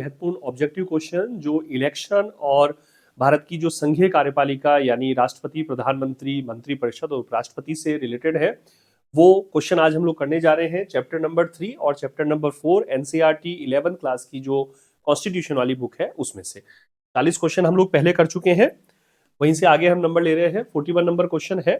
महत्वपूर्ण objective question जो election और भारत की जो संघीय कार्यपालिका यानी राष्ट्रपति, प्रधानमंत्री, मंत्रिपरिषद और उपराष्ट्रपति से रिलेटेड है, वो क्वेश्चन आज हम लोग करने जा रहे हैं। चैप्टर नंबर 3 और चैप्टर नंबर 4 एनसीईआरटी 11 क्लास की जो कॉन्स्टिट्यूशन वाली बुक है उसमें से 40 क्वेश्चन हम लोग पहले कर चुके हैं। वहीं से आगे हम नंबर ले रहे हैं। 41 नंबर क्वेश्चन है,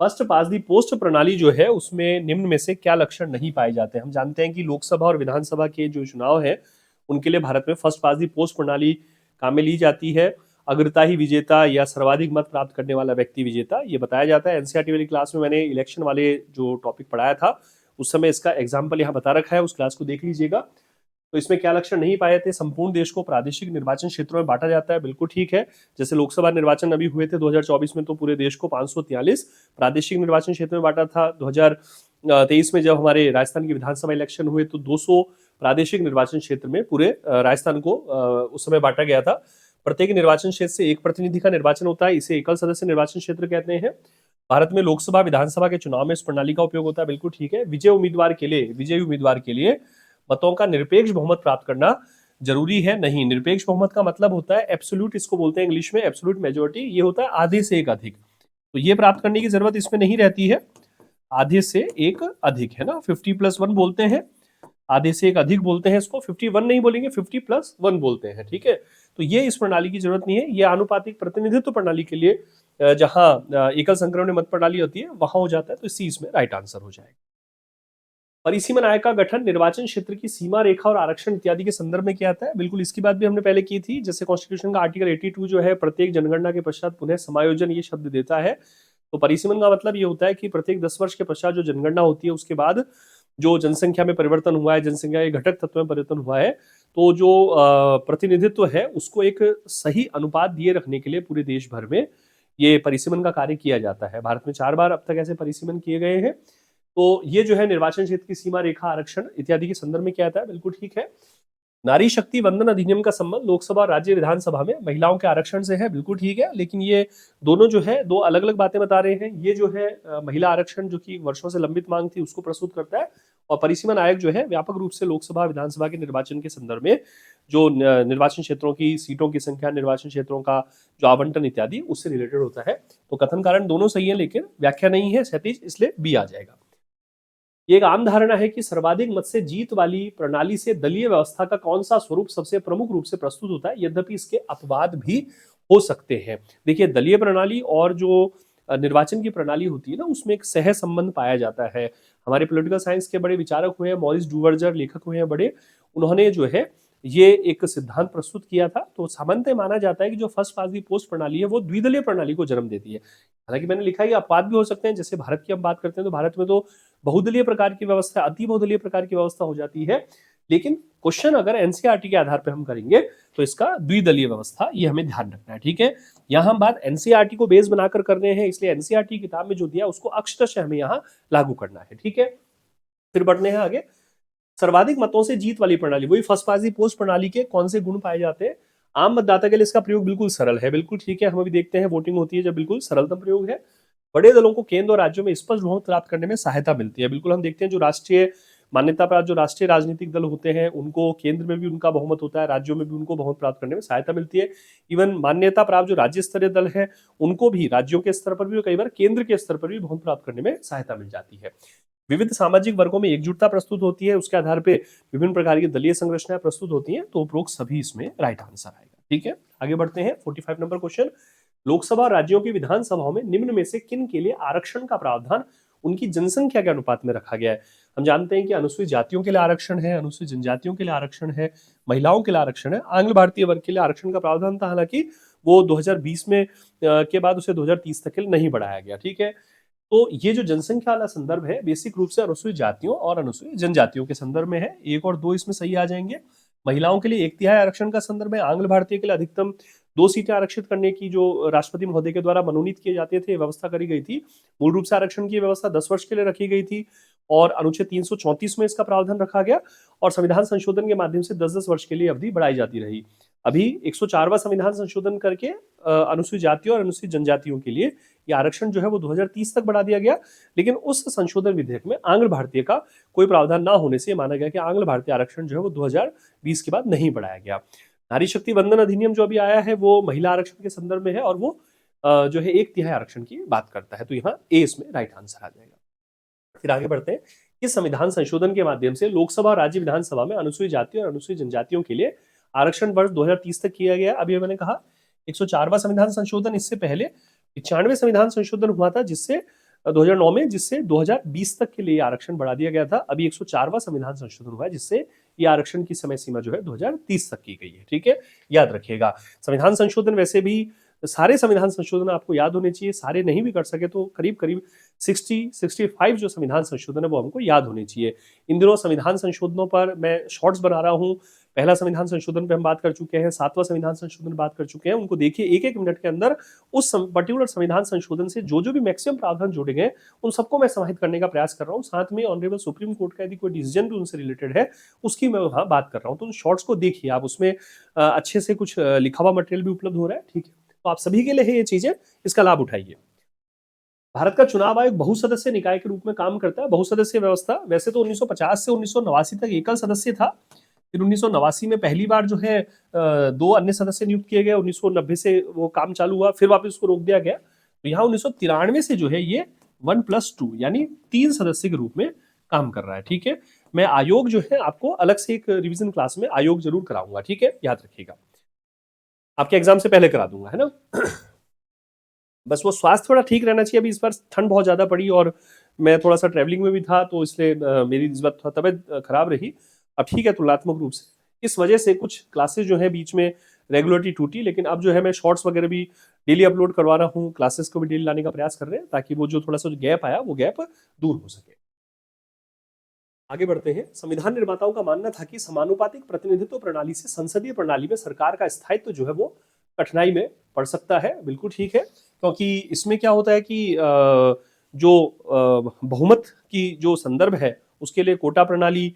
फर्स्ट पास दी पोस्ट प्रणाली जो है उसमें निम्न में से क्या लक्षण नहीं पाए जाते। हम जानते हैं कि लोकसभा और विधानसभा के जो चुनाव है उनके लिए भारत में फर्स्ट पास दी पोस्ट प्रणाली काम में ली जाती है। अग्रता ही विजेता या सर्वाधिक मत प्राप्त करने वाला व्यक्ति विजेता, ये बताया जाता है। एनसीईआरटी वाली क्लास में मैंने इलेक्शन वाले जो टॉपिक पढ़ाया था उस समय इसका एग्जाम्पल यहाँ बता रखा है, उस क्लास को देख लीजिएगा। तो इसमें क्या लक्षण नहीं पाए थे? संपूर्ण देश को प्रादेशिक निर्वाचन क्षेत्रों में बांटा जाता है, बिल्कुल ठीक है। जैसे लोकसभा निर्वाचन अभी हुए थे 2024 में, तो पूरे देश को 543 प्रादेशिक निर्वाचन क्षेत्र में बांटा था। 2023 में जब हमारे राजस्थान की विधानसभा इलेक्शन हुए तो 200 प्रादेशिक निर्वाचन क्षेत्र में पूरे राजस्थान को उस समय बांटा गया था। प्रत्येक निर्वाचन क्षेत्र से एक प्रतिनिधि का निर्वाचन होता है, इसे एकल सदस्य निर्वाचन क्षेत्र कहते हैं। भारत में लोकसभा विधानसभा के चुनाव में इस प्रणाली का उपयोग होता है, बिल्कुल ठीक है। विजयी उम्मीदवार के लिए मतों का निरपेक्ष बहुमत प्राप्त करना जरूरी है नहीं। निरपेक्ष बहुमत का मतलब होता है एब्सोल्यूट, इसको बोलते हैं इंग्लिश में एब्सोल्यूट मेजोरिटी। ये होता है आधे से एक अधिक, तो ये प्राप्त करने की जरूरत इसमें नहीं रहती है। आधे से एक अधिक है ना, 50+1 बोलते हैं, आधे से एक अधिक बोलते हैं इसको। 51 नहीं बोलेंगे, 50+1 बोलते हैं, ठीक है। तो ये इस प्रणाली की जरूरत नहीं है। ये आनुपातिक प्रतिनिधित्व प्रणाली के लिए जहां एकल संक्रमण मत प्रणाली होती है वहां हो जाता है, तो इसी इसमें राइट आंसर हो जाएगा। परिसीमन आयोग का गठन निर्वाचन क्षेत्र की सीमा रेखा और आरक्षण इत्यादि के संदर्भ में किया जाता है, बिल्कुल इसकी बात भी हमने पहले की थी। जैसे कॉन्स्टिट्यूशन का आर्टिकल 82 जो है प्रत्येक जनगणना के पश्चात पुनः समायोजन ये शब्द देता है। तो परिसीमन का मतलब ये होता है कि प्रत्येक 10 वर्ष के पश्चात जो जनगणना होती है उसके बाद जो जनसंख्या में परिवर्तन हुआ है, जनसंख्या के घटक तत्व में परिवर्तन हुआ है, तो जो प्रतिनिधित्व है उसको एक सही अनुपात दिए रखने के लिए पूरे देश भर में ये परिसीमन का कार्य किया जाता है। भारत में 4 बार अब तक ऐसे परिसीमन किए गए हैं। तो ये जो है निर्वाचन क्षेत्र की सीमा रेखा, आरक्षण इत्यादि के संदर्भ में क्या आता है, बिल्कुल ठीक है। नारी शक्ति वंदन अधिनियम का संबंध लोकसभा और राज्य विधानसभा में महिलाओं के आरक्षण से है, बिल्कुल ठीक है। लेकिन ये दोनों जो है दो अलग अलग बातें बता रहे हैं। ये जो है महिला आरक्षण जो कि वर्षों से लंबित मांग थी उसको प्रस्तुत करता है, और परिसीमन आयोग जो है व्यापक रूप से लोकसभा विधानसभा के निर्वाचन के संदर्भ में जो निर्वाचन क्षेत्रों की सीटों की संख्या, निर्वाचन क्षेत्रों का जो आवंटन इत्यादि उससे रिलेटेड होता है। तो कथन कारण दोनों सही है, लेकिन व्याख्या नहीं है 37, इसलिए बी आ जाएगा। ये एक आम धारणा है कि सर्वाधिक मत से जीत वाली प्रणाली से दलीय व्यवस्था का कौन सा स्वरूप सबसे प्रमुख रूप से प्रस्तुत होता है, यद्यपि इसके अपवाद भी हो सकते हैं। देखिए, दलीय प्रणाली और जो निर्वाचन की प्रणाली होती है ना, उसमें एक सह संबंध पाया जाता है। हमारे पॉलिटिकल साइंस के बड़े विचारक हुए हैं, मॉरिस डुवर्जर लेखक हुए हैं बड़े, उन्होंने जो है ये एक सिद्धांत प्रस्तुत किया था। तो सामान्यतः माना जाता है कि जो फर्स्ट पास दी पोस्ट प्रणाली है वो द्विदलीय प्रणाली को जन्म देती है। हालांकि मैंने लिखा है कि अपवाद भी हो सकते हैं। जैसे भारत की हम बात करते हैं तो भारत में तो बहुदलीय प्रकार की व्यवस्था, अति बहुदलीय प्रकार की व्यवस्था हो जाती है। लेकिन क्वेश्चन अगर एनसीईआरटी के आधार पर हम करेंगे तो इसका द्विदलीय व्यवस्था, ये हमें ध्यान रखना है, ठीक है। यहाँ हम बात एनसीईआरटी को बेस बनाकर कर रहे हैं, इसलिए एनसीईआरटी किताब में जो दिया उसको अक्षरशः हमें यहाँ लागू करना है, ठीक है। फिर बढ़ने हैं आगे। सर्वाधिक मतों से जीत वाली प्रणाली, वही फर्स्ट पास दी पोस्ट प्रणाली के कौन से गुण पाए जाते हैं? आम मतदाता के लिए इसका प्रयोग बिल्कुल सरल है, बिल्कुल ठीक है। हम अभी देखते हैं वोटिंग होती है जब, बिल्कुल सरलतम प्रयोग है। बड़े दलों को केंद्र और राज्यों में स्पष्ट बहुमत प्राप्त करने में सहायता मिलती है, बिल्कुल हम देखते हैं जो राष्ट्रीय मान्यता प्राप्त जो राष्ट्रीय राजनीतिक दल होते हैं उनको केंद्र में भी उनका बहुमत होता है, राज्यों में भी उनको बहुमत प्राप्त करने में सहायता मिलती है। इवन मान्यता प्राप्त जो राज्य स्तरीय दल है उनको भी राज्यों के स्तर पर भी और कई बार केंद्र के स्तर पर भी बहुमत प्राप्त करने में सहायता मिल जाती है। विविध सामाजिक वर्गों में एकजुटता प्रस्तुत होती है, उसके आधार पर विभिन्न प्रकार की दलीय संरचनाएं प्रस्तुत होती हैं। तो उपरोक्त सभी इसमें राइट आंसर आएगा, ठीक है। आगे बढ़ते हैं। 45 नंबर क्वेश्चन, लोकसभा राज्यों की विधानसभाओं में निम्न में से किन के लिए आरक्षण का प्रावधान उनकी जनसंख्या के अनुपात में रखा गया है? हम जानते हैं कि अनुसूचित जातियों के लिए आरक्षण है, अनुसूचित जनजातियों के लिए आरक्षण है, महिलाओं के लिए आरक्षण है, आंग्ल भारतीय वर्ग के लिए आरक्षण का प्रावधान था। हालांकि वो 2020 में के बाद उसे 2030 तक के लिए नहीं बढ़ाया गया, ठीक है। तो ये जो जनसंख्या वाला संदर्भ है बेसिक रूप से अनुसूचित जातियों और अनुसूचित जनजातियों के संदर्भ में है। 1 और 2 इसमें सही आ जाएंगे। महिलाओं के लिए 1/3 आरक्षण का संदर्भ है। आंग्ल भारतीय के लिए अधिकतम 2 सीटें आरक्षित करने की जो राष्ट्रपति महोदय के द्वारा मनोनीत किए जाते थे व्यवस्था करी गई थी। मूल रूप से आरक्षण की व्यवस्था 10 वर्ष के लिए रखी गई थी और अनुच्छेद 334 में इसका प्रावधान रखा गया और संविधान संशोधन के माध्यम से 10-10 वर्ष के लिए अवधि बढ़ाई जाती रही। अभी 104वां संविधान संशोधन करके अनुसूचित जातियों और अनुसूचित जनजातियों के लिए ये आरक्षण जो है वो 2030 तक बढ़ा दिया गया, लेकिन उस संशोधन विधेयक में आंग्ल भारतीय का कोई प्रावधान ना होने से माना गया कि आंग्ल भारतीय आरक्षण जो है वो 2020 के बाद नहीं बढ़ाया गया। नारी शक्ति वंदन अधिनियम जो अभी आया है वो महिला आरक्षण के संदर्भ में है और वो जो है 1/3 आरक्षण की बात करता है, तो यहाँ ए इसमें राइट आंसर आ जाएगा। फिर आगे बढ़ते हैं। इस संविधान संशोधन के माध्यम से लोकसभा और राज्य विधानसभा में अनुसूचित जाति और अनुसूचित जनजातियों के लिए आरक्षण वर्ष 2030 तक किया गया। अभी मैंने कहा 104वां संविधान संशोधन, इससे पहले 95वें संविधान संशोधन हुआ था जिससे 2009 में, जिससे 2020 तक के लिए आरक्षण बढ़ा दिया गया था। अभी 104वां संविधान संशोधन हुआ है जिससे ये आरक्षण की समय सीमा जो है 2030 तक की गई है। ठीक है, याद रखिएगा। संविधान संशोधन वैसे भी सारे संविधान संशोधन आपको याद होने चाहिए, सारे नहीं भी कर सके तो करीब करीब 65 जो संविधान संशोधन है वो हमको याद होने चाहिए। इन दिनों संविधान संशोधनों पर मैं शॉर्ट्स बना रहा हूँ। पहला संविधान संशोधन पे हम बात कर चुके हैं, 7वां संविधान संशोधन बात कर चुके हैं। उनको देखिए, एक एक मिनट के अंदर उस पर्टिकुलर संविधान संशोधन से जो जो भी मैक्सिमम प्रावधान जोड़े गए उन सबको मैं समाहित करने का प्रयास कर रहा हूँ। साथ में ऑनरेबल सुप्रीम कोर्ट का यदि कोई डिसीजन भी उनसे रिलेटेड है उसकी मैं वहाँ बात कर रहा हूँ। तो उन शॉर्ट्स को देखिए आप, उसमें अच्छे से कुछ लिखा हुआ मटेरियल भी उपलब्ध हो रहा है। ठीक है, तो आप सभी के लिए है ये चीजें, इसका लाभ उठाइए। भारत का चुनाव आयोग बहुसदस्यीय निकाय के रूप में काम करता है। बहुसदस्यीय व्यवस्था वैसे तो 1950 से 1989 तक एकल सदस्य था। फिर 1989 में पहली बार जो है 2 अन्य सदस्य नियुक्त किए गए। 1990 से वो काम चालू हुआ, फिर वापस उसको रोक दिया गया। तो यहाँ 1993 से जो है ये 1+2 यानी 3 सदस्य के रूप में काम कर रहा है। ठीक है, मैं आयोग जो है आपको अलग से एक रिवीजन क्लास में आयोग जरूर कराऊंगा। ठीक है, याद रखिएगा, आपके एग्जाम से पहले करा दूंगा, है ना। बस वो स्वास्थ्य थोड़ा ठीक रहना चाहिए। अभी इस बार ठंड बहुत ज्यादा पड़ी और मैं थोड़ा सा ट्रैवलिंग में भी था, तो इसलिए मेरी इस बार थोड़ा तबियत खराब रही। अब ठीक है तुलनात्मक रूप से, इस वजह से कुछ क्लासेस जो है बीच में रेगुलरिटी टूटी, लेकिन अब जो है मैं शॉर्ट्स वगैरह भी डेली अपलोड करवा रहा हूँ, क्लासेस को भी डेली लाने का प्रयास कर रहे हैं ताकि वो जो थोड़ा सा गैप आया वो गैप दूर हो सके। आगे बढ़ते हैं। संविधान निर्माताओं का मानना था कि समानुपातिक प्रतिनिधित्व प्रणाली से संसदीय प्रणाली में सरकार का स्थायित्व जो है वो कठिनाई में पड़ सकता है। बिल्कुल ठीक है, क्योंकि इसमें क्या होता है कि जो बहुमत की जो संदर्भ है उसके लिए कोटा प्रणाली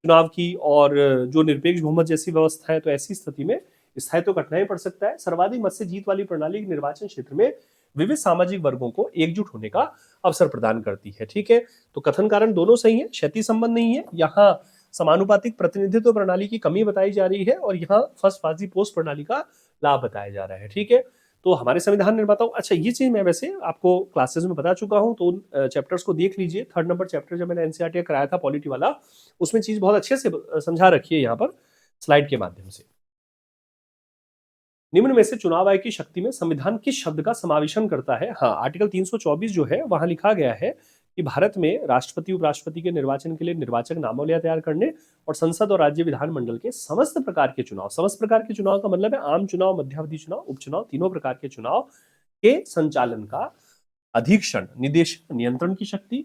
चुनाव की और जो निरपेक्ष बहुमत जैसी व्यवस्था है, तो ऐसी स्थिति में स्थायित्व कठिनाई पड़ सकता है। सर्वाधिक मत से जीत वाली प्रणाली निर्वाचन क्षेत्र में विविध सामाजिक वर्गों को एकजुट होने का अवसर प्रदान करती है। ठीक है, तो कथन कारण दोनों सही है, क्षति संबंध नहीं है। यहाँ समानुपातिक प्रतिनिधित्व प्रणाली की कमी बताई जा रही है और यहाँ फर्स्ट पास्ट द पोस्ट प्रणाली का लाभ बताया जा रहा है। ठीक है, तो हमारे संविधान निर्माताओं, अच्छा ये चीज मैं वैसे आपको क्लासेस में बता चुका हूं, तो उन चैप्टर्स को देख लीजिए। 3rd नंबर चैप्टर जब मैंने एनसीईआरटी कराया था पॉलिटी वाला, उसमें चीज बहुत अच्छे से समझा रखी है यहाँ पर स्लाइड के माध्यम से। निम्न में से चुनाव आयोग की शक्ति में संविधान किस शब्द का समावेशन करता है? हाँ, आर्टिकल 324 जो है वहां लिखा गया है कि भारत में राष्ट्रपति उपराष्ट्रपति के निर्वाचन के लिए निर्वाचक नामावलियां तैयार करने और संसद और राज्य विधानमंडल के समस्त प्रकार के चुनाव, समस्त प्रकार के चुनाव का मतलब है आम चुनाव, मध्यावधि चुनाव, उपचुनाव, तीनों प्रकार के चुनाव के संचालन का अधीक्षण, निदेशन, नियंत्रण की शक्ति,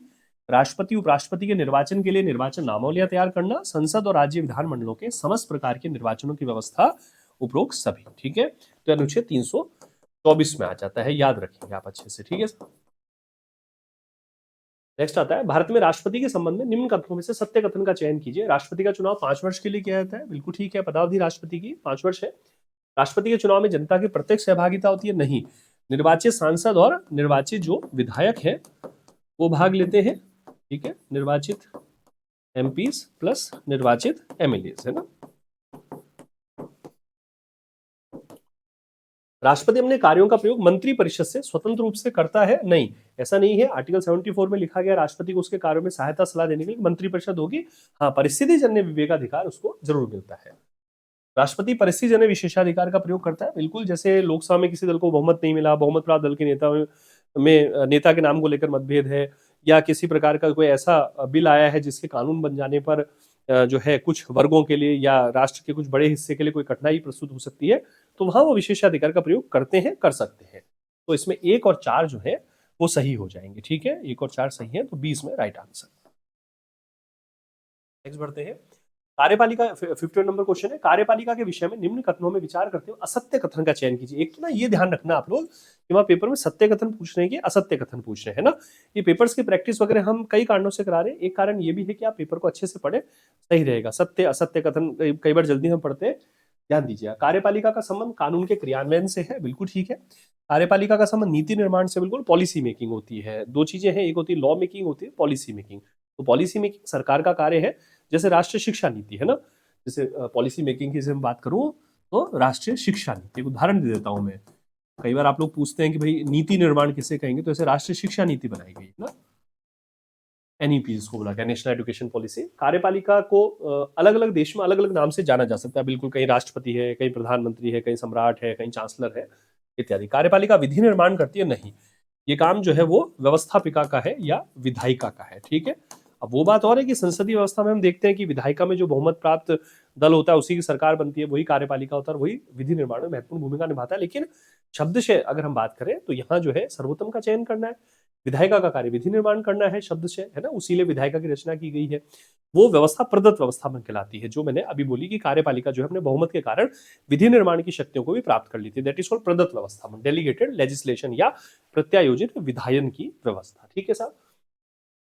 राष्ट्रपति उपराष्ट्रपति के निर्वाचन के लिए निर्वाचन नामावलियां तैयार करना, संसद और राज्य विधानमंडलों के समस्त प्रकार के निर्वाचनों की व्यवस्था, उपरोक्त सभी। ठीक है, तो अनुच्छेद 324 में आ जाता है, याद रखेंगे आप अच्छे से। ठीक है, नेक्स्ट आता है, भारत में राष्ट्रपति के संबंध में निम्न कथनों में से सत्य कथन का चयन कीजिए। राष्ट्रपति का चुनाव 5 वर्ष के लिए किया जाता है। बिल्कुल ठीक है, पदावधि राष्ट्रपति की 5 वर्ष है। राष्ट्रपति के चुनाव में जनता की प्रत्यक्ष सहभागिता होती है? नहीं, निर्वाचित सांसद और निर्वाचित जो विधायक है वो भाग लेते हैं। ठीक है, निर्वाचित एमपीज प्लस निर्वाचित एमएलएज, है ना। राष्ट्रपति अपने कार्यों का प्रयोग मंत्री परिषद से स्वतंत्र रूप से करता है? नहीं, ऐसा नहीं है। आर्टिकल 74 में लिखा गया राष्ट्रपति को उसके कार्यों में सहायता सलाह देने के लिए मंत्री परिषद होगी। हाँ, परिस्थिति जन्य विवेकाधिकार उसको जरूर मिलता है। राष्ट्रपति परिस्थिति जन्य विशेषाधिकार का प्रयोग करता है? बिल्कुल, जैसे लोकसभा में किसी दल को बहुमत नहीं मिला, बहुमत प्राप्त दल के नेता के नाम को लेकर मतभेद है, या किसी प्रकार का कोई ऐसा बिल आया है जिसके कानून बन जाने पर जो है कुछ वर्गों के लिए या राष्ट्र के कुछ बड़े हिस्से के लिए कोई कठिनाई प्रस्तुत हो सकती है, तो वहां वो विशेषाधिकार का प्रयोग करते हैं, कर सकते हैं। तो इसमें 1 और 4 जो है वो सही हो जाएंगे। ठीक है, 1 और 4 सही है, तो 20 में राइट आंसर। नेक्स्ट बढ़ते हैं। कार्यपालिका 51 नंबर क्वेश्चन है, कार्यपालिका के विषय में निम्न कथनों में विचार करते हुए असत्य कथन का चयन कीजिए। एक तो ना ये ध्यान रखना आप लोग कि वहां पेपर में सत्य कथन पूछ रहे हैं कि असत्य कथन पूछ रहे हैं ना। ये पेपर्स की प्रैक्टिस वगैरह हम कई कारणों से करा रहे हैं। एक कारण ये भी है कि आप पेपर को अच्छे से पढ़े, सही रहेगा। सत्य असत्य कथन कई बार जल्दी हम पढ़ते हैं, ध्यान दीजिएगा, कार्यपालिका का संबंध कानून के क्रियान्वयन से है, बिल्कुल ठीक है। कार्यपालिका का संबंध नीति निर्माण से, बिल्कुल। पॉलिसी मेकिंग होती है, दो चीजें हैं, एक होती है लॉ मेकिंग, होती है पॉलिसी मेकिंग। तो पॉलिसी मेकिंग सरकार का कार्य है, जैसे राष्ट्रीय शिक्षा नीति है ना, जैसे पॉलिसी मेकिंग की मैं बात करूं तो राष्ट्रीय शिक्षा नीति, उदाहरण दे देता हूं मैं। कई बार आप लोग पूछते हैं कि भाई नीति निर्माण किसे कहेंगे, तो ऐसे राष्ट्रीय शिक्षा नीति बनाई गई ना, एनईपी जिसको बोला गया, नेशनल एजुकेशन पॉलिसी। कार्यपालिका को अलग अलग देश में अलग अलग नाम से जाना जा सकता है, बिल्कुल। कहीं राष्ट्रपति है, कहीं प्रधानमंत्री है, कहीं सम्राट है, कहीं चांसलर है, इत्यादि। कार्यपालिका विधि निर्माण करती है? नहीं, ये काम जो है वो व्यवस्थापिका का है या विधायिका का है, ठीक है। अब वो बात और है कि संसदीय व्यवस्था में हम देखते हैं कि विधायिका में जो बहुमत प्राप्त दल होता है उसी की सरकार बनती है, वही कार्यपालिका होता है और वही विधि निर्माण में महत्वपूर्ण भूमिका निभाता है। लेकिन शब्द से अगर हम बात करें तो यहाँ जो है सर्वोत्तम का चयन करना है, विधायिका का कार्य विधि निर्माण करना है, शब्द से, है ना, उसीलिए विधायिका की रचना की गई है। वो व्यवस्था प्रदत्त व्यवस्था में कहलाती है, जो मैंने अभी बोली कि कार्यपालिका जो है अपने बहुमत के कारण विधि निर्माण की शक्तियों को भी प्राप्त कर ली थी, दैट इज कॉल्ड प्रदत्त व्यवस्था में, डेलीगेटेड लेजिस्लेशन या प्रत्यायोजित विधायन की व्यवस्था, ठीक है साहब।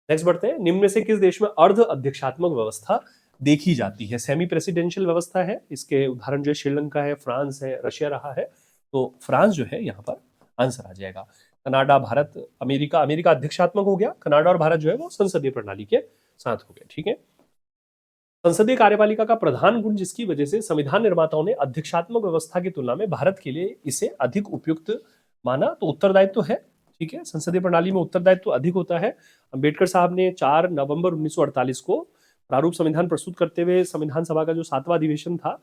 नेक्स्ट बढ़ते हैं, निम्न में से किस देश में अर्ध अध्यक्षात्मक व्यवस्था देखी जाती है? सेमी प्रेसिडेंशियल व्यवस्था है, इसके उदाहरण जो है श्रीलंका है, फ्रांस है, रशिया रहा है, तो फ्रांस जो है यहाँ पर आंसर आ जाएगा। कनाडा, भारत, अमेरिका, अमेरिका अध्यक्षात्मक हो गया, कनाडा और भारत जो है वो संसदीय प्रणाली के साथ हो गए, ठीक है। संसदीय कार्यपालिका का प्रधान गुण जिसकी वजह से संविधान निर्माताओं ने अध्यक्षात्मक व्यवस्था की तुलना में भारत के लिए इसे अधिक उपयुक्त माना, तो उत्तरदायित्व है, ठीक है। संसदीय प्रणाली में उत्तरदायित्व अधिक होता है। अंबेडकर साहब ने 4 नवंबर 1948 को प्रारूप संविधान प्रस्तुत करते हुए संविधान सभा का जो 7वां अधिवेशन था,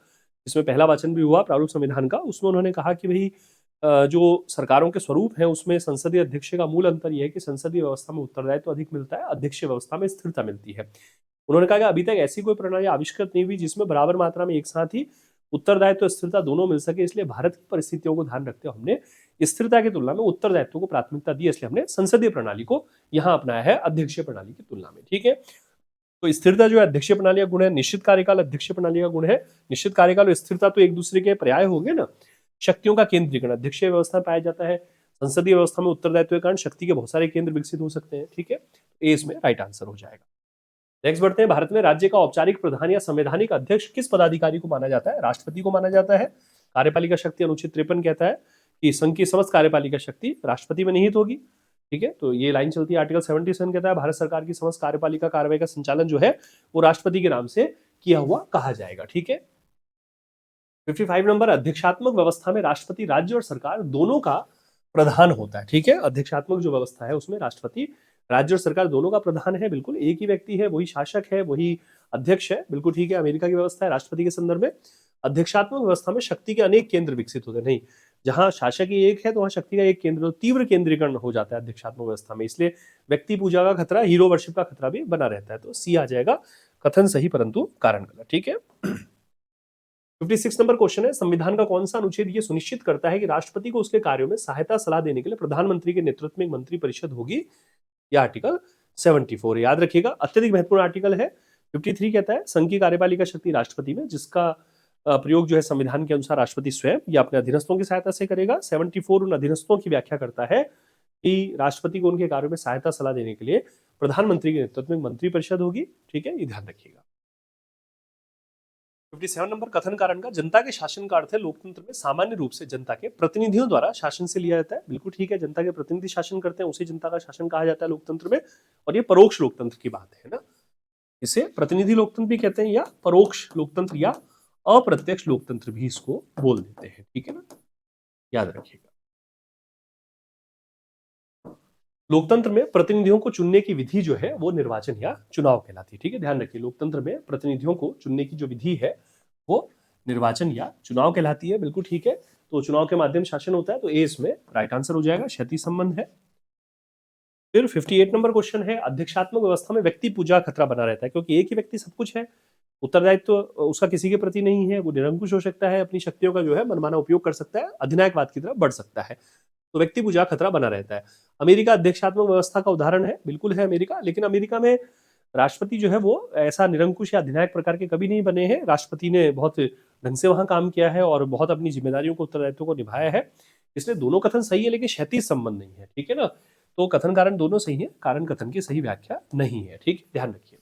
जिसमें पहला वाचन भी हुआ प्रारूप संविधान का, उसमें उन्होंने कहा कि भाई जो सरकारों के स्वरूप है उसमें संसदीय अध्यक्ष का मूल अंतर यह है कि संसदीय व्यवस्था में उत्तरदायित्व अधिक मिलता है, अध्यक्षीय व्यवस्था में स्थिरता मिलती है। उन्होंने कहा कि अभी तक ऐसी कोई प्रणाली आविष्कृत नहीं हुई जिसमें बराबर मात्रा में एक साथ ही उत्तरदायित्व और स्थिरता दोनों मिल सके, इसलिए भारत की परिस्थितियों को ध्यान रखते हुए हमने स्थिरता की तुलना में उत्तरदायित्व को प्राथमिकता दी, इसलिए हमने संसदीय प्रणाली को यहां अपनाया है अध्यक्षीय प्रणाली की तुलना में, ठीक है। तो स्थिरता जो है अध्यक्षीय प्रणाली का गुण है, निश्चित कार्यकाल अध्यक्षीय प्रणाली का गुण है। निश्चित कार्यकाल और स्थिरता तो एक दूसरे के पर्याय हो गए ना। शक्तियों का केंद्रीकरण अध्यक्षीय व्यवस्था में पाया जाता है, संसदीय व्यवस्था में उत्तरदायित्व के कारण शक्ति के बहुत सारे केंद्र विकसित हो सकते हैं, ठीक है। ए इसमें राइट आंसर हो जाएगा। नेक्स्ट बढ़ते हैं, भारत में राज्य का औपचारिक प्रधान या संवैधानिक अध्यक्ष किस पदाधिकारी को माना जाता है? राष्ट्रपति को माना जाता है। कार्यपालिका शक्ति अनुच्छेद 53 कहता है कि संघ की समस्त कार्यपालिका शक्ति राष्ट्रपति में निहित होगी, ठीक है। तो ये लाइन चलती है, आर्टिकल 77 कहता है भारत सरकार की समस्त कार्यपालिका कार्रवाई का संचालन जो है वो राष्ट्रपति के नाम से किया हुआ कहा जाएगा, ठीक है। 55 नंबर, अध्यक्षात्मक व्यवस्था में राष्ट्रपति राज्य और सरकार दोनों का प्रधान होता है, ठीक है। अध्यक्षात्मक जो व्यवस्था है उसमें राष्ट्रपति राज्य और सरकार दोनों का प्रधान है, बिल्कुल। एक ही व्यक्ति है, वही शासक है, वही अध्यक्ष है, बिल्कुल ठीक है। अमेरिका की व्यवस्था है राष्ट्रपति के संदर्भ में। अध्यक्षात्मक व्यवस्था में शक्ति के अनेक केंद्र विकसित होते नहीं, जहां शासक ही एक है तो वहां शक्ति का एक केंद्र, तीव्र केंद्रीकरण हो जाता है अध्यक्षात्मक व्यवस्था में, इसलिए व्यक्ति पूजा का खतरा, हीरो वर्शिप का खतरा भी बना रहता है। तो सी आ जाएगा, कथन सही परंतु कारण गलत, ठीक है। 56 नंबर क्वेश्चन है, संविधान का कौन सा अनुच्छेद ये सुनिश्चित करता है कि राष्ट्रपति को उसके कार्यों में सहायता सलाह देने के लिए प्रधानमंत्री के नेतृत्व में एक मंत्री परिषद होगी? यह आर्टिकल 74, याद रखिएगा, अत्यधिक महत्वपूर्ण आर्टिकल है। 53 कहता है संघ की कार्यपालिका शक्ति राष्ट्रपति में, जिसका प्रयोग जो है संविधान के अनुसार राष्ट्रपति स्वयं या अपने अधीनस्थों की सहायता से करेगा। 74 उन अधीनस्थों की व्याख्या करता है कि राष्ट्रपति को उनके कार्यों में सहायता सलाह देने के लिए प्रधानमंत्री के नेतृत्व में मंत्री परिषद होगी, ठीक है, ये ध्यान रखिएगा। 57 नंबर, कथन कारण का जनता के शासन का अर्थ है लोकतंत्र में सामान्य रूप से जनता के प्रतिनिधियों द्वारा शासन से लिया जाता है, बिल्कुल ठीक है। जनता के प्रतिनिधि शासन करते हैं, उसे जनता का शासन कहा जाता है लोकतंत्र में, और ये परोक्ष लोकतंत्र की बात है ना। इसे प्रतिनिधि लोकतंत्र भी कहते हैं या परोक्ष लोकतंत्र या अप्रत्यक्ष लोकतंत्र भी इसको बोल देते हैं, ठीक है ना, याद रखिएगा। लोकतंत्र में प्रतिनिधियों को चुनने की विधि जो है वो निर्वाचन या चुनाव कहलाती है, ठीक है, ध्यान रखिए। लोकतंत्र में प्रतिनिधियों को चुनने की जो विधि है वो निर्वाचन या चुनाव कहलाती है, बिल्कुल ठीक है। तो चुनाव के माध्यम शासन होता है, तो ए इसमें राइट आंसर हो जाएगा, क्षति संबंध है। फिर 58 नंबर क्वेश्चन है, अध्यक्षात्मक व्यवस्था में व्यक्ति पूजा खतरा बना रहता है क्योंकि एक ही व्यक्ति सब कुछ है, उत्तरदायित्व तो उसका किसी के प्रति नहीं है, वो निरंकुश हो सकता है, अपनी शक्तियों का जो है मनमाना उपयोग कर सकता है, अधिनायकवाद की तरफ बढ़ सकता है, तो व्यक्ति पूजा खतरा बना रहता है। अमेरिका अध्यक्षात्मक व्यवस्था का उदाहरण है, बिल्कुल है अमेरिका, लेकिन अमेरिका में राष्ट्रपति जो है वो ऐसा निरंकुश या अधिनायक प्रकार के कभी नहीं बने हैं। राष्ट्रपति ने बहुत ढंग से वहां काम किया है और बहुत अपनी जिम्मेदारियों को, उत्तरदायित्व को निभाया है, इसलिए दोनों कथन सही है, लेकिन क्षैतिज संबंध नहीं है, ठीक है ना। तो कथन कारण दोनों सही है, कारण कथन की सही व्याख्या नहीं है, ठीक, ध्यान रखिए।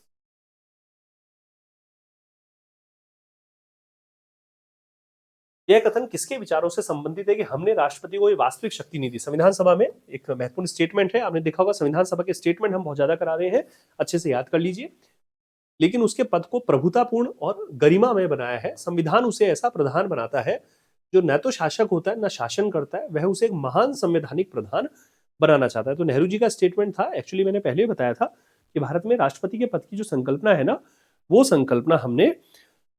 यह कथन किसके विचारों से संबंधित है कि हमने राष्ट्रपति को ये वास्तविक शक्ति नहीं दी। संविधान सभा में एक महत्वपूर्ण स्टेटमेंट है, आपने देखा होगा संविधान सभा के स्टेटमेंट हम बहुत ज्यादा करा रहे हैं, अच्छे से याद कर लीजिए। लेकिन उसके पद को प्रभुतापूर्ण और गरिमामय बनाया है। संविधान उसे ऐसा प्रधान बनाता है जो न तो शासक होता है न शासन करता है, वह उसे एक महान संवैधानिक प्रधान बनाना चाहता है। तो नेहरू जी का स्टेटमेंट था, एक्चुअली मैंने पहले बताया था कि भारत में राष्ट्रपति के पद की जो संकल्पना है ना, वो संकल्पना हमने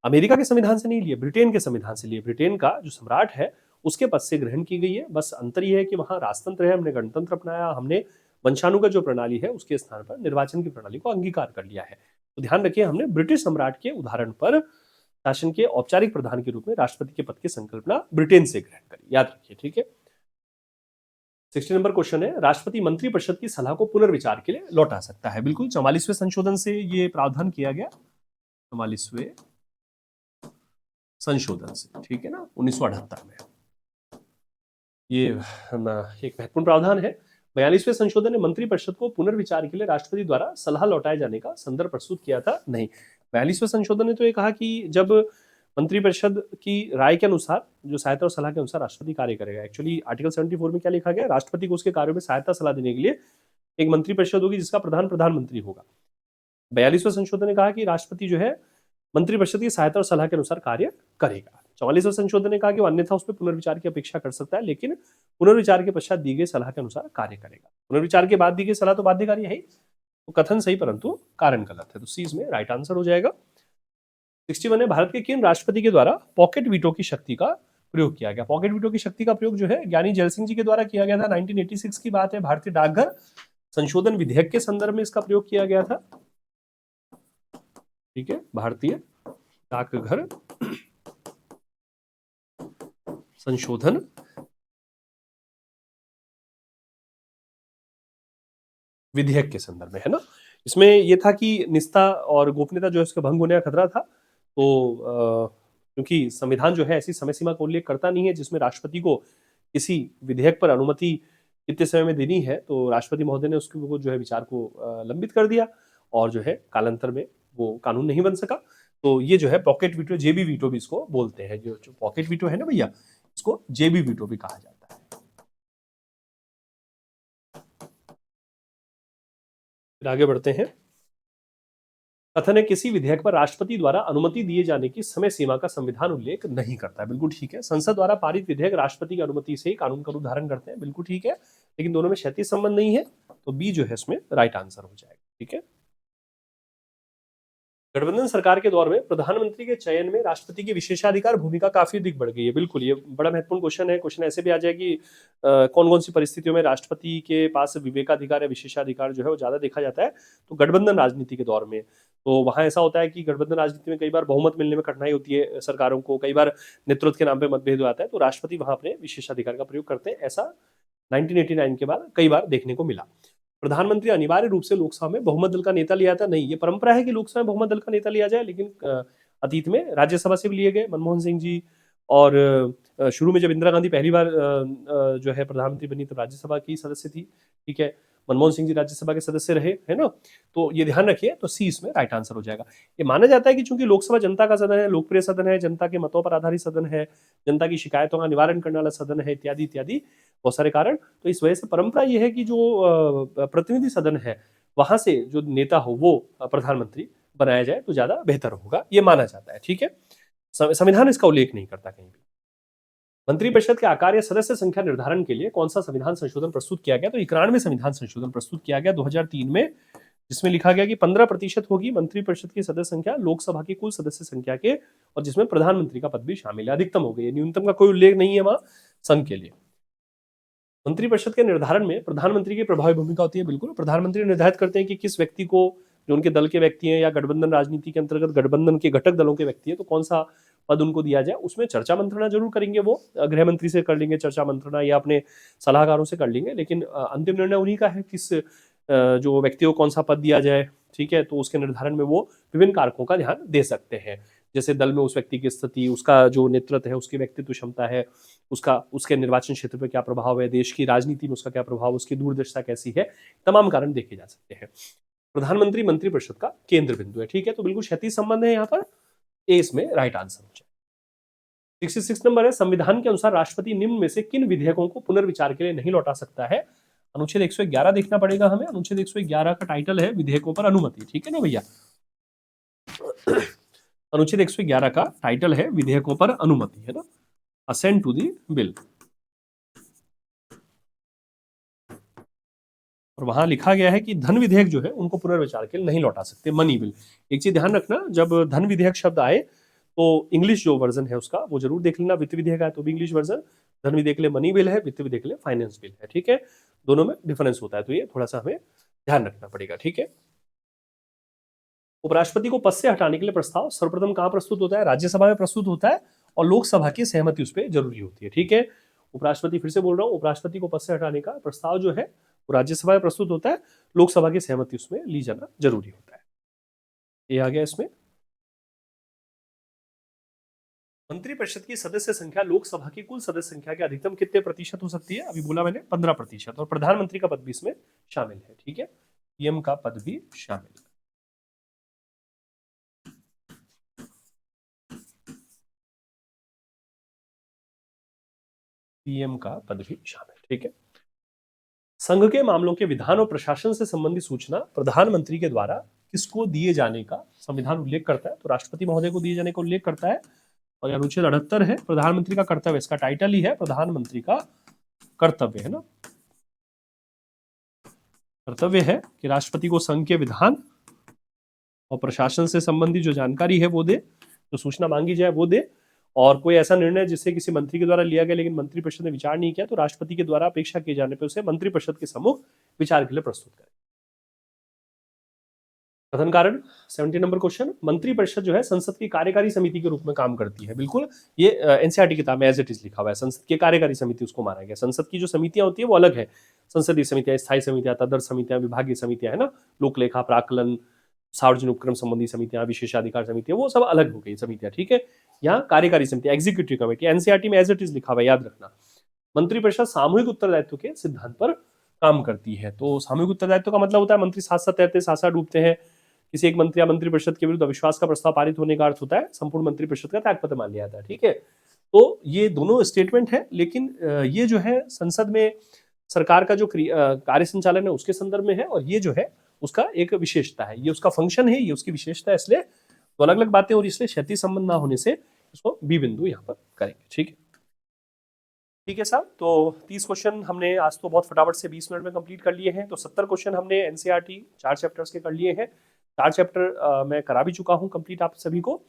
अमेरिका के संविधान से नहीं लिए, ब्रिटेन के संविधान से लिए। ब्रिटेन का जो सम्राट है उसके पद से ग्रहण की गई है। बस अंतर यह है कि वहां राजतंत्र है, हमने गणतंत्र अपनाया, हमने वंशानुगत जो प्रणाली है उसके स्थान पर निर्वाचन की प्रणाली को अंगीकार कर लिया है। तो ध्यान रखिए, हमने ब्रिटिश सम्राट के उदाहरण पर शासन के औपचारिक प्रधान के रूप में राष्ट्रपति के पद की संकल्पना ब्रिटेन से ग्रहण करी, याद रखिए, ठीक है। 60 नंबर क्वेश्चन है, राष्ट्रपति मंत्रिपरिषद की सलाह को पुनर्विचार के लिए लौटा सकता है। बिल्कुल 44वें संशोधन से ये प्रावधान किया गया, 44वें संशोधन से, ठीक है ना, 1978 में। ये एक महत्वपूर्ण प्रावधान है। 42वें संशोधन ने मंत्रिपरिषद को पुनर्विचार के लिए राष्ट्रपति द्वारा सलाह लौटाए जाने का संदर्भ प्रस्तुत किया था? नहीं। 42वें संशोधन ने तो ये कहा कि जब मंत्रिपरिषद की राय के अनुसार, जो सहायता और सलाह के अनुसार राष्ट्रपति कार्य करेगा। एक्चुअली आर्टिकल 74 में क्या लिखा गया, राष्ट्रपति को उसके कार्यों में सहायता सलाह देने के लिए एक मंत्रिपरिषद होगी जिसका प्रधान प्रधानमंत्री होगा। 42वें संशोधन ने कहा कि राष्ट्रपति जो है मंत्रिपरिषद की सहायता और सलाह के अनुसार कार्य करेगा। 44वें संशोधन ने कहा कि वो अन्यथा उस पर पुनर्विचार की अपेक्षा कर सकता है, लेकिन पुनर्विचार के पश्चात दी गई सलाह के अनुसार कार्य करेगा। पुनर्विचार के बाद दी गई सलाह तो बाध्यकारी है ही, तो कथन सही परंतु कारण गलत है, तो सी इसमें राइट आंसर हो जाएगा। 61 है, भारत के किन राष्ट्रपति के द्वारा पॉकेट वीटो की शक्ति का प्रयोग किया गया? पॉकेट वीटो की शक्ति का प्रयोग जो है ज्ञानी जैल सिंह जी के द्वारा किया गया था। 1986 की बात है, भारतीय डाकघर संशोधन विधेयक के संदर्भ में इसका प्रयोग किया गया था, ठीक है। भारतीय डाकघर संशोधन विधेयक के संदर्भ में, है ना। इसमें यह था कि निष्ठा और गोपनीयता जो है उसका भंग होने का खतरा था। तो क्योंकि संविधान जो है ऐसी समय सीमा का उल्लेख करता नहीं है जिसमें राष्ट्रपति को किसी विधेयक पर अनुमति कितने समय में देनी है, तो राष्ट्रपति महोदय ने उसको जो है विचार को लंबित कर दिया और जो है कालांतर में वो कानून नहीं बन सका। तो ये जो है पॉकेट वीटो, जेबी वीटो भी इसको बोलते हैं। जो पॉकेट वीटो है ना भैया, इसको जेबी वीटो भी कहा जाता है। फिर आगे बढ़ते हैं। कथन है, किसी विधेयक पर राष्ट्रपति द्वारा अनुमति दिए जाने की समय सीमा का संविधान उल्लेख नहीं करता है। बिल्कुल ठीक है, संसद द्वारा पारित विधेयक राष्ट्रपति की अनुमति से ही कानून का रूप धारण करते हैं, बिल्कुल ठीक है, लेकिन दोनों में क्षैतिज संबंध नहीं है, तो बी जो है इसमें राइट आंसर हो जाएगा, ठीक है। गठबंधन सरकार के दौर में प्रधानमंत्री के चयन में राष्ट्रपति की विशेषाधिकार भूमिका काफी अधिक बढ़ गई है। बिल्कुल, ये बड़ा महत्वपूर्ण क्वेश्चन है। क्वेश्चन ऐसे भी आ जाए कि कौन कौन सी परिस्थितियों में राष्ट्रपति के पास विवेकाधिकार या विशेषाधिकार जो है वो ज्यादा देखा जाता है, तो गठबंधन राजनीति के दौर में। तो वहां ऐसा होता है कि गठबंधन राजनीति में कई बार बहुमत मिलने में कठिनाई होती है सरकारों को, कई बार नेतृत्व के नाम पे मतभेद हो आता है, तो राष्ट्रपति वहां अपने विशेषाधिकार का प्रयोग करते हैं। ऐसा 1989 के बाद कई बार देखने को मिला। प्रधानमंत्री अनिवार्य रूप से लोकसभा में बहुमत दल का नेता लिया था? नहीं, ये परंपरा है कि लोकसभा में बहुमत दल का नेता लिया जाए, लेकिन अतीत में राज्यसभा से भी लिए गए। मनमोहन सिंह जी और शुरू में जब इंदिरा गांधी पहली बार जो है प्रधानमंत्री बनी तब राज्यसभा की सदस्य थी, ठीक है। मनमोहन सिंह जी राज्यसभा के सदस्य रहे, है ना। तो ये ध्यान रखिए, तो सी इसमें राइट आंसर हो जाएगा। ये माना जाता है कि चूंकि लोकसभा जनता का सदन है, लोकप्रिय सदन है, जनता के मतों पर आधारित सदन है, जनता की शिकायतों का निवारण करने वाला सदन है, इत्यादि इत्यादि बहुत सारे कारण। तो इस वजह से परंपरा यह है कि जो प्रतिनिधि सदन है वहां से जो नेता हो वो प्रधानमंत्री बनाया जाए तो ज्यादा बेहतर होगा, ये माना जाता है, ठीक है। संविधान इसका उल्लेख नहीं करता कहीं भी। मंत्रिपरिषद के आकार या सदस्य संख्या निर्धारण के लिए कौन सा संविधान संशोधन प्रस्तुत किया गया? तो 91 संविधान संशोधन प्रस्तुत किया गया 2003 में, जिसमें लिखा गया कि 15% होगी मंत्रिपरिषद की सदस्य संख्या लोकसभा की कुल सदस्य संख्या के, और जिसमें प्रधानमंत्री का पद भी शामिल है। अधिकतम हो गई है, न्यूनतम का कोई उल्लेख नहीं है वहां संघ के लिए। मंत्रिपरिषद के निर्धारण में प्रधानमंत्री की प्रभावी भूमिका होती है। बिल्कुल, प्रधानमंत्री निर्धारित करते हैं कि किस व्यक्ति को, जो उनके दल के व्यक्ति हैं या गठबंधन राजनीति के अंतर्गत गठबंधन के घटक दलों के व्यक्ति हैं, तो कौन सा पद उनको दिया जाए। उसमें चर्चा मंत्रणा जरूर करेंगे, वो गृह मंत्री से कर लेंगे चर्चा मंत्रणा या अपने सलाहकारों से कर लेंगे, लेकिन अंतिम निर्णय उन्हीं का है किस जो व्यक्ति को कौन सा पद दिया जाए, ठीक है। तो उसके निर्धारण में वो विभिन्न कारकों का ध्यान दे सकते हैं, जैसे दल में उस व्यक्ति की स्थिति, उसका जो नेतृत्व है, उसकी व्यक्तित्व क्षमता है, उसके निर्वाचन क्षेत्र पर क्या प्रभाव है, देश की राजनीति में उसका क्या प्रभाव, उसकी दूरदर्शिता कैसी है, तमाम कारण देखे जा सकते हैं। प्रधानमंत्री मंत्रिपरिषद का केंद्र बिंदु है, ठीक है। तो बिल्कुल क्षैतिज संबंध है यहाँ पर, ए इसमें राइट आंसर हो जाए। 66 नंबर है, संविधान के अनुसार राष्ट्रपति निम्न में से किन विधेयकों को पुनर्विचार के लिए नहीं लौटा सकता है? अनुच्छेद 111 देखना पड़ेगा हमें। अनुच्छेद 111 का टाइटल है विधेयकों पर अनुमति, ठीक है ना भैया। अनुच्छेद 111 का टाइटल है विधेयकों पर अनुमति, है ना, असेंट टू दी बिल। और वहां लिखा गया है कि धन विधेयक जो है उनको पुनर्विचार के लिए नहीं लौटा सकते, मनी बिल। एक चीज ध्यान रखना, जब धन विधेयक शब्द आए तो इंग्लिश जो वर्जन है उसका वो जरूर देख लेना। वित्त विधेयक है तो भी इंग्लिश वर्जन, धन विधेयक के लिए मनी बिल है, वित्त विधेयक के लिए फाइनेंस बिल है, ठीक है। दोनों में डिफरेंस होता है, तो ये थोड़ा सा हमें ध्यान रखना पड़ेगा, ठीक है। उपराष्ट्रपति को पद से हटाने के लिए प्रस्ताव सर्वप्रथम कहां प्रस्तुत होता है? राज्यसभा में प्रस्तुत होता है और लोकसभा की सहमति उस पर जरूरी होती है, ठीक है। उपराष्ट्रपति, फिर से बोल रहा हूं, उपराष्ट्रपति को पद से हटाने का प्रस्ताव जो है वो राज्यसभा में प्रस्तुत होता है, लोकसभा की सहमति उसमें ली जाना जरूरी होता है। ये आ गया इसमें। मंत्रिपरिषद की सदस्य संख्या लोकसभा की कुल सदस्य संख्या के अधिकतम कितने प्रतिशत हो सकती है? अभी बोला मैंने 15%। और प्रधानमंत्री का पद भी इसमें शामिल है, ठीक है, पीएम का पद भी शामिल है। पीएम का पद भी शामिल, ठीक है। संघ के मामलों के विधान और प्रशासन से संबंधित सूचना प्रधानमंत्री के द्वारा किसको दिए जाने का संविधान उल्लेख करता है? तो राष्ट्रपति महोदय को दिए जाने का उल्लेख करता है। और अनुच्छेद 78 है, प्रधानमंत्री का कर्तव्य, इसका टाइटल ही है प्रधानमंत्री का कर्तव्य, है ना। कर्तव्य है कि राष्ट्रपति को संघ के विधान और प्रशासन से संबंधित जो जानकारी है वो दे, जो सूचना मांगी जाए वो दे। और कोई ऐसा निर्णय जिससे किसी मंत्री के द्वारा लिया गया लेकिन मंत्रिपरिषद ने विचार नहीं किया, तो राष्ट्रपति के द्वारा अपेक्षा किए जाने पर उसे मंत्रिपरिषद के सम्मुख विचार के लिए प्रस्तुत करें। कथन कारण 70 नंबर क्वेश्चन, मंत्रिपरिषद जो है संसद की कार्यकारी समिति के रूप में काम करती है। बिल्कुल, ये एनसीईआरटी किताब में एज इट इज लिखा हुआ है, संसद की कार्यकारी समिति उसको माना गया। संसद की जो समितियां होती है वो अलग है, संसदीय समितियां, स्थायी समितियां, तदर्थ समितियां, विभागीय समितियां, है ना, लोक लेखा, प्राकलन, सार्वजनिक उपक्रम संबंधी समितियां, विशेषाधिकार समितियां, वो सब अलग हो गई समितियां, ठीक है। यहाँ कार्यकारी समिति, एग्जीक्यूटिव कमेटी, एनसीईआरटी में एज इट इज लिखा हुआ है, याद रखना। मंत्रिपरिषद सामूहिक उत्तरदायित्व के सिद्धांत पर काम करती है। तो सामूहिक उत्तरदायित्व का मतलब होता है मंत्री साथ साथ तैरते साथ साथ डूबते हैं। किसी एक मंत्री या मंत्रिपरिषद के विरुद्ध अविश्वास का प्रस्ताव पारित होने का अर्थ होता है संपूर्ण मंत्रिपरिषद का त्यागपत्र मान लिया जाता है, ठीक है। तो ये दोनों स्टेटमेंट है, लेकिन ये जो है संसद में सरकार का जो कार्य संचालन है उसके संदर्भ में है, और ये जो है उसका एक विशेषता है, ये उसका फंक्शन है, ये उसकी विशेषता है, इसलिए तो अलग अलग बातें, और इसलिए क्षैतिज संबंध ना होने से इसको बी बिंदु यहाँ पर करेंगे, ठीक है। ठीक है साहब, तो 30 क्वेश्चन हमने आज तो बहुत फटाफट से 20 मिनट में कंप्लीट कर लिए हैं। तो 70 क्वेश्चन हमने एनसीईआरटी 4 चैप्टर्स के कर लिए हैं। 4 चैप्टर मैं करा भी चुका हूँ कंप्लीट आप सभी को।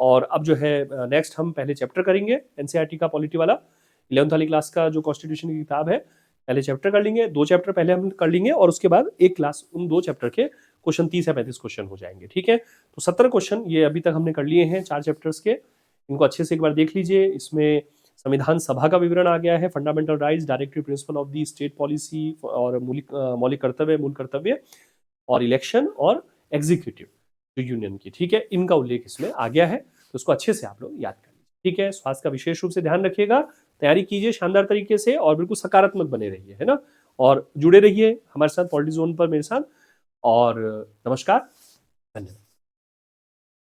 और अब जो है नेक्स्ट हम पहले चैप्टर करेंगे एनसीईआरटी का पॉलिटी वाला, 11th वाली क्लास का जो कॉन्स्टिट्यूशन की किताब है, पहले चैप्टर कर लेंगे, 2 चैप्टर पहले हम कर लेंगे, और उसके बाद एक क्लास उन 2 चैप्टर के क्वेश्चन 30 या 35 क्वेश्चन हो जाएंगे, ठीक है। तो 70 क्वेश्चन ये अभी तक हमने कर लिए हैं 4 चैप्टर्स के, इनको अच्छे से एक बार देख लीजिए। इसमें संविधान सभा का विवरण आ गया है, fundamental rights, directive principle of the state policy, और मौलिक कर्तव्य, मूल कर्तव्य, और इलेक्शन, और एग्जीक्यूटिव जो यूनियन की, ठीक है, इनका उल्लेख इसमें आ गया है। तो उसको अच्छे से आप लोग याद कर लीजिए, ठीक है। स्वास्थ्य का विशेष रूप से ध्यान रखिएगा, तैयारी कीजिए शानदार तरीके से, और बिल्कुल सकारात्मक बने रहिए, है ना, और जुड़े रहिए हमारे साथ पॉलिटी जोन पर मेरे साथ। और नमस्कार, धन्यवाद।